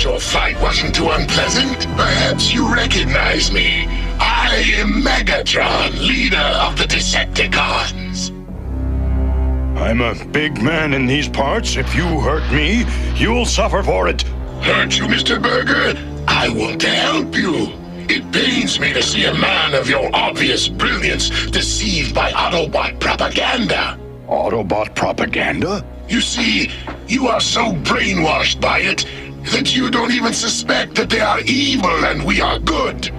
initial fight wasn't too unpleasant. Perhaps you recognize me. I am Megatron, leader of the Decepticons. I'm a big man in these parts. If you hurt me, you'll suffer for it. Hurt you, Mr. Burger? I want to help you. It pains me to see a man of your obvious brilliance deceived by Autobot propaganda. Autobot propaganda? You see, you are so brainwashed by it that you don't even suspect that they are evil and we are good.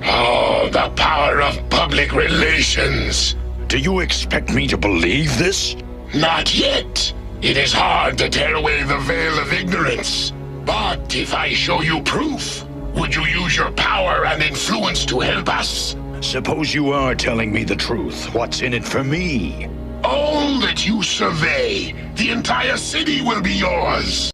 Oh, the power of public relations. Do you expect me to believe this? Not yet. It is hard to tear away the veil of ignorance. But if I show you proof, would you use your power and influence to help us? Suppose you are telling me the truth. What's in it for me? All that you survey, the entire city will be yours.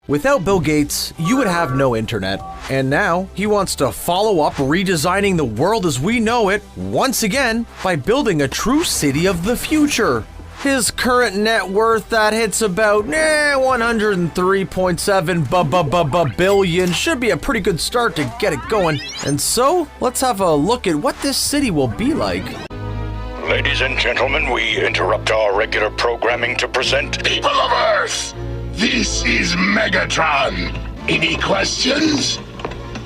Without Bill Gates, you would have no internet. And now, he wants to follow up redesigning the world as we know it, once again, by building a true city of the future. His current net worth that hits about 103.7 billion should be a pretty good start to get it going. And so, let's have a look at what this city will be like. Ladies and gentlemen, we interrupt our regular programming to present... People of Earth! This is Megatron. Any questions?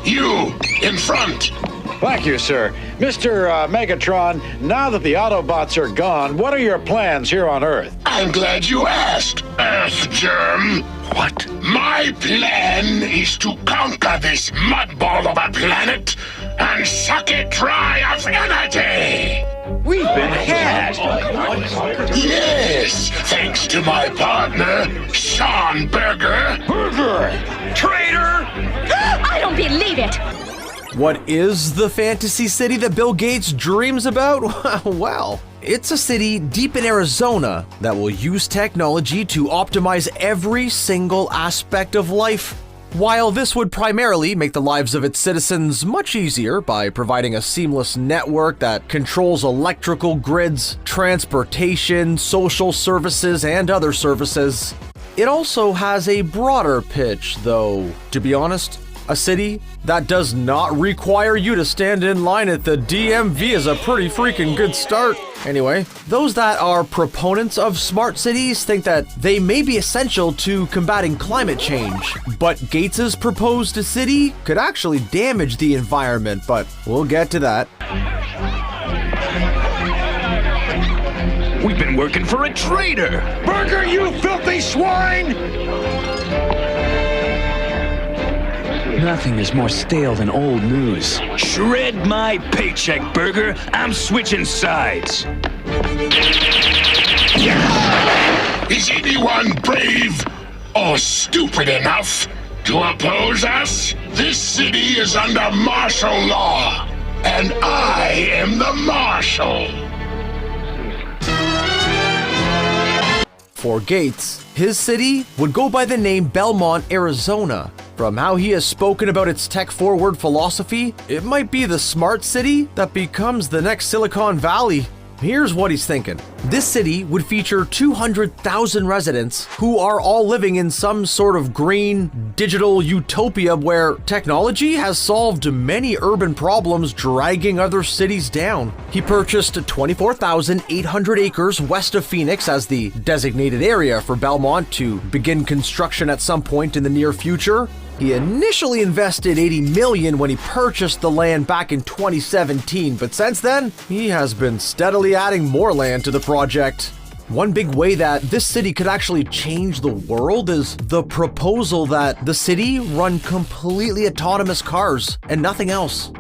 You, in front. Thank you, sir. Mr. Megatron, now that the Autobots are gone, what are your plans here on Earth? I'm glad you asked, Earth Germ. What? My plan is to conquer this mudball of a planet and suck it dry of energy. We've been had! Yes, thanks to my partner, Sean Burger. Traitor! I don't believe it! What is the fantasy city that Bill Gates dreams about? Well, it's a city deep in Arizona that will use technology to optimize every single aspect of life. While this would primarily make the lives of its citizens much easier by providing a seamless network that controls electrical grids, transportation, social services, and other services, it also has a broader pitch, though, to be honest. A city that does not require you to stand in line at the DMV is a pretty freaking good start. Anyway, those that are proponents of smart cities think that they may be essential to combating climate change. But Gates's proposed city could actually damage the environment, but we'll get to that. We've been working for a traitor! Burger, you filthy swine! Nothing is more stale than old news. Shred my paycheck, Burger. I'm switching sides. Is anyone brave or stupid enough to oppose us? This city is under martial law, and I am the marshal. For Gates, his city would go by the name Belmont, Arizona. From how he has spoken about its tech-forward philosophy, it might be the smart city that becomes the next Silicon Valley. Here's what he's thinking. This city would feature 200,000 residents who are all living in some sort of green, digital utopia where technology has solved many urban problems dragging other cities down. He purchased 24,800 acres west of Phoenix as the designated area for Belmont to begin construction at some point in the near future. He initially invested $80 million when he purchased the land back in 2017, but since then, he has been steadily adding more land to the project. One big way that this city could actually change the world is the proposal that the city run completely autonomous cars and nothing else.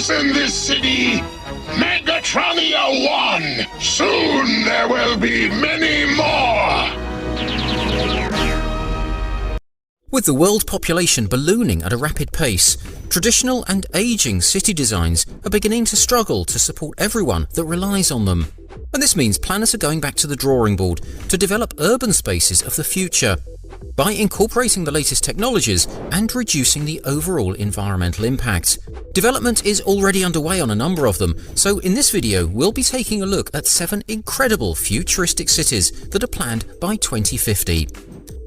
is in this city, Megatronia 1. Soon there will be many more. With the world population ballooning at a rapid pace, traditional and aging city designs are beginning to struggle to support everyone that relies on them. And this means planners are going back to the drawing board to develop urban spaces of the future by incorporating the latest technologies and reducing the overall environmental impact. Development is already underway on a number of them, so in this video we'll be taking a look at 7 incredible futuristic cities that are planned by 2050.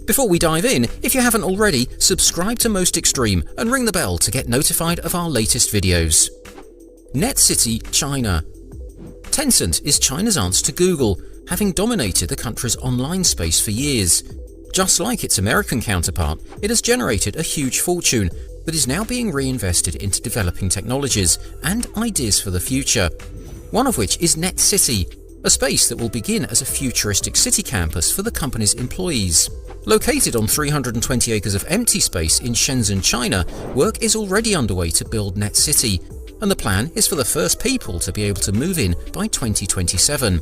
Before we dive in, if you haven't already, subscribe to Most Extreme and ring the bell to get notified of our latest videos. Net City, China. Tencent is China's answer to Google, having dominated the country's online space for years. Just like its American counterpart, it has generated a huge fortune that is now being reinvested into developing technologies and ideas for the future. One of which is Net City, a space that will begin as a futuristic city campus for the company's employees. Located on 320 acres of empty space in Shenzhen, China, work is already underway to build Net City, and the plan is for the first people to be able to move in by 2027.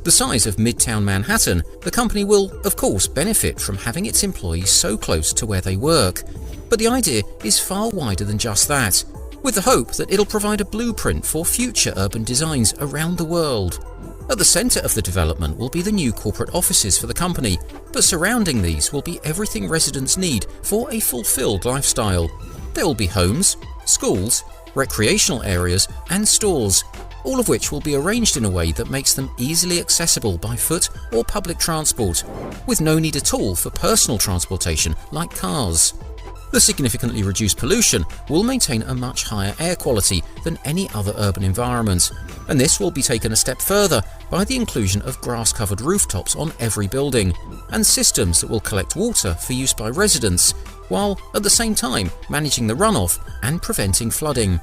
The size of Midtown Manhattan, the company will, of course, benefit from having its employees so close to where they work. But the idea is far wider than just that, with the hope that it'll provide a blueprint for future urban designs around the world. At the centre of the development will be the new corporate offices for the company, but surrounding these will be everything residents need for a fulfilled lifestyle. There will be homes, schools, recreational areas and stores, all of which will be arranged in a way that makes them easily accessible by foot or public transport, with no need at all for personal transportation like cars. The significantly reduced pollution will maintain a much higher air quality than any other urban environment, and this will be taken a step further by the inclusion of grass-covered rooftops on every building, and systems that will collect water for use by residents, while at the same time managing the runoff and preventing flooding.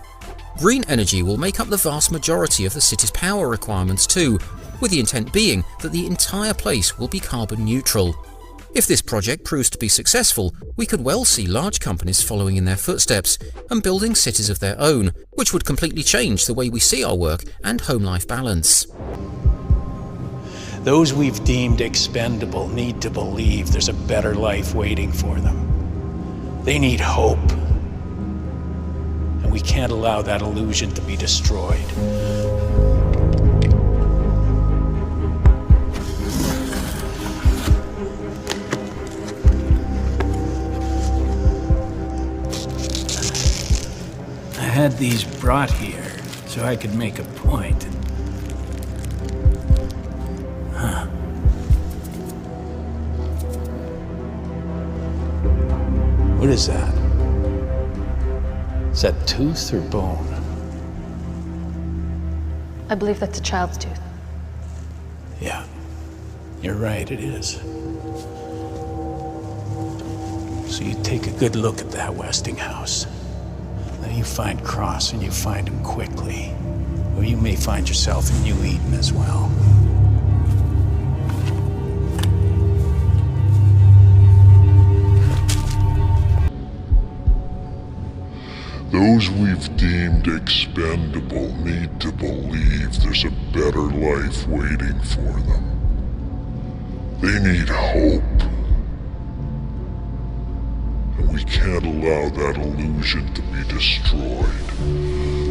Green energy will make up the vast majority of the city's power requirements too, with the intent being that the entire place will be carbon neutral. If this project proves to be successful, we could well see large companies following in their footsteps and building cities of their own, which would completely change the way we see our work and home-life balance. Those we've deemed expendable need to believe there's a better life waiting for them. They need hope. And we can't allow that illusion to be destroyed. I had these brought here so I could make a point. Huh. What is that? Is that tooth or bone? I believe that's a child's tooth. Yeah, you're right, it is. So you take a good look at that Westinghouse. Then you find Cross and you find him quickly. Or you may find yourself in New Eden as well. Those we've deemed expendable need to believe there's a better life waiting for them. They need hope. And we can't allow that illusion to be destroyed.